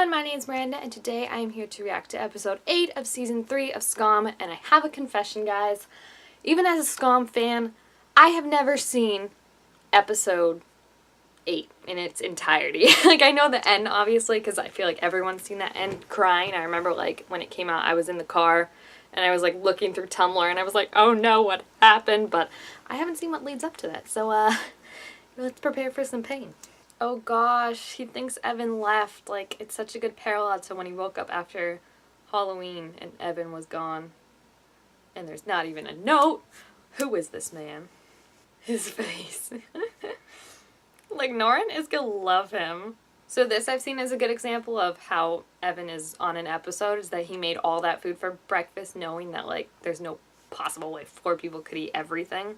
everyone, my name is Miranda, and today I am here to react to episode 8 of season 3 of Skam, and I have a confession, guys. Even as a Skam fan, I have never seen episode 8 in its entirety. Like, I know the end, obviously, because I feel like everyone's seen that end crying. I remember, like, when it came out, I was in the car, and I was, like, looking through Tumblr, and I was like, oh no, what happened? But I haven't seen what leads up to that, so, let's prepare for some pain. Oh gosh, he thinks Evan left. Like, it's such a good parallel to when he woke up after Halloween and Evan was gone. And there's not even a note. Who is this man? His face. Like, Norin is gonna love him. So this I've seen as a good example of how Evan is on an episode, is that he made all that food for breakfast knowing that, like, there's no possible way 4 people could eat everything.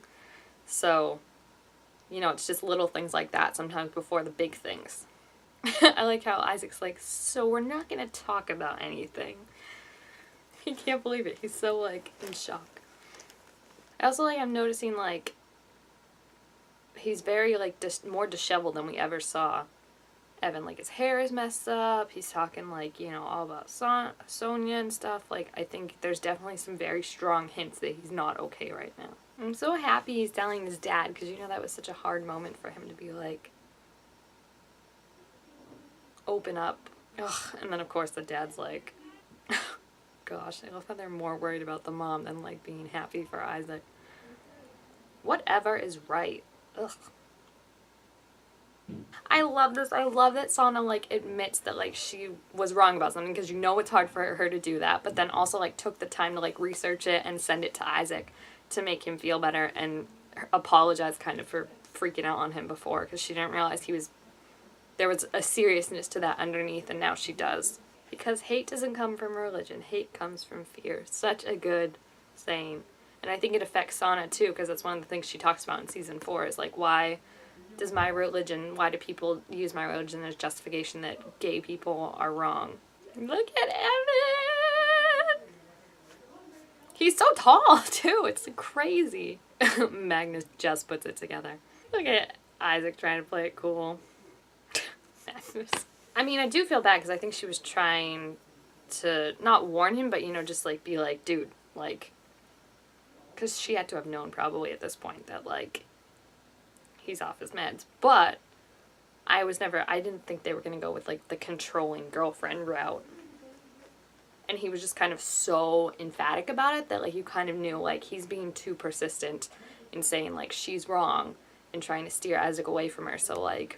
So, you know, it's just little things like that sometimes before the big things. I like how Isaac's like, so we're not going to talk about anything. He can't believe it. He's so, like, in shock. I also, like, I'm noticing, like, he's very, like, more disheveled than we ever saw Evan. Like, his hair is messed up. He's talking, like, you know, all about Sonia and stuff. Like, I think there's definitely some very strong hints that he's not okay right now. I'm so happy he's telling his dad, because, you know, that was such a hard moment for him to be like, open up. Ugh. And then, of course, the dad's like, gosh, I love how they're more worried about the mom than, like, being happy for Isaac. Whatever is right. Ugh. I love this. I love that Sana, like, admits that, like, she was wrong about something, because you know it's hard for her to do that, but then also, like, took the time to, like, research it and send it to Isaac to make him feel better and apologize kind of for freaking out on him before, because she didn't realize there was a seriousness to that underneath, and now she does. Because hate doesn't come from religion. Hate comes from fear. Such a good saying. And I think it affects Sana too, because that's one of the things she talks about in season 4 is, like, why do people use my religion as justification that gay people are wrong? Look at Evan! He's so tall, too. It's crazy. Magnus just puts it together. Look at Isaac trying to play it cool. Magnus. I mean, I do feel bad, because I think she was trying to not warn him, but, you know, just, like, be like, dude, like, because she had to have known probably at this point that, like, he's off his meds. But I didn't think they were going to go with, like, the controlling girlfriend route. And he was just kind of so emphatic about it that, like, you kind of knew, like, he's being too persistent in saying, like, she's wrong and trying to steer Isaac away from her. So, like,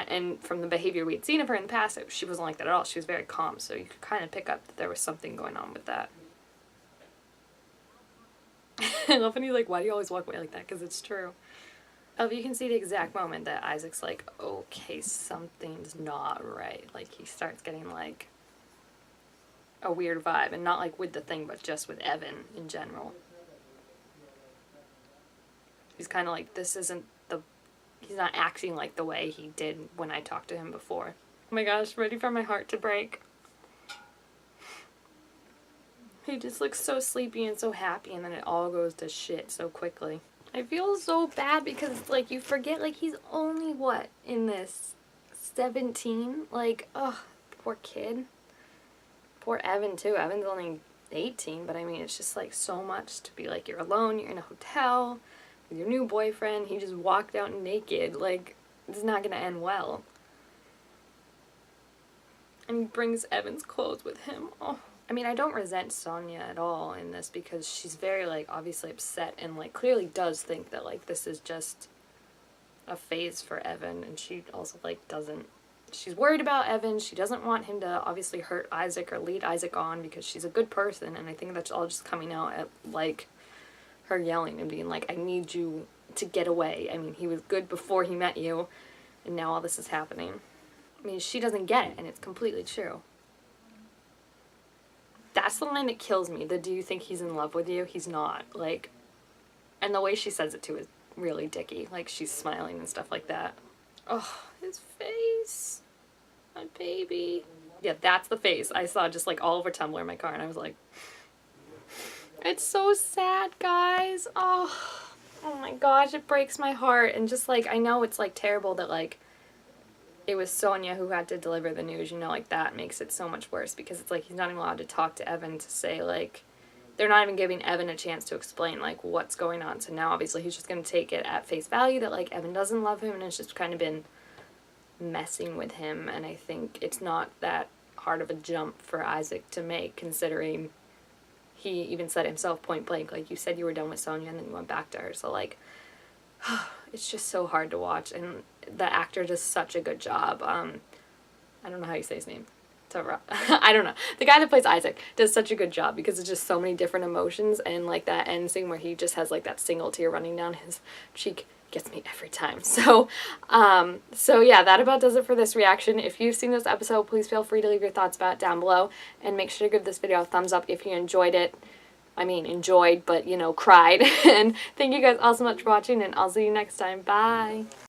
and from the behavior we had seen of her in the past, she wasn't like that at all. She was very calm, so you could kind of pick up that there was something going on with that. I love when he's like, why do you always walk away like that? Because it's true. Oh, you can see the exact moment that Isaac's like, okay, something's not right. Like, he starts getting, like, a weird vibe, and not, like, with the thing, but just with Evan in general. He's kind of like, he's not acting like the way he did when I talked to him before. Oh my gosh, ready for my heart to break. He just looks so sleepy and so happy, and then it all goes to shit so quickly. I feel so bad because, like, you forget, like, he's only, what, in this, 17? Like, ugh, poor kid. Poor Evan, too. Evan's only 18, but I mean, it's just, like, so much to be, like, you're alone, you're in a hotel with your new boyfriend, he just walked out naked. Like, it's not gonna end well. And he brings Evan's clothes with him. Oh. I mean, I don't resent Sonia at all in this, because she's very, like, obviously upset and, like, clearly does think that, like, this is just a phase for Evan, and she also, like, she's worried about Evan. She doesn't want him to obviously hurt Isaac or lead Isaac on, because she's a good person, and I think that's all just coming out at, like, her yelling and being like, I need you to get away. I mean, he was good before he met you, and now all this is happening. I mean, she doesn't get it, and it's completely true. That's the line that kills me. The do you think he's in love with you? He's not. Like, and the way she says it too is really dicky. Like, she's smiling and stuff like that. Oh, his face. My baby. Yeah, that's the face I saw just, like, all over Tumblr in my car, and I was like, it's so sad, guys. Oh my gosh, it breaks my heart. And just, like, I know it's, like, terrible that, like, it was Sonia who had to deliver the news, you know, like that makes it so much worse because it's like he's not even allowed to talk to Evan to say, like, they're not even giving Evan a chance to explain, like, what's going on. So now obviously he's just going to take it at face value that, like, Evan doesn't love him, and it's just kind of been messing with him. And I think it's not that hard of a jump for Isaac to make, considering he even said himself point blank, like, you said you were done with Sonia and then you went back to her. So, like, it's just so hard to watch, and the actor does such a good job. I don't know how you say his name. I don't know. The guy that plays Isaac does such a good job because it's just so many different emotions, and like that end scene where he just has like that single tear running down his cheek gets me every time. So yeah, that about does it for this reaction. If you've seen this episode, please feel free to leave your thoughts about it down below, and make sure to give this video a thumbs up if you enjoyed it. I mean, enjoyed, but, you know, cried. And thank you guys all so much for watching, and I'll see you next time. Bye!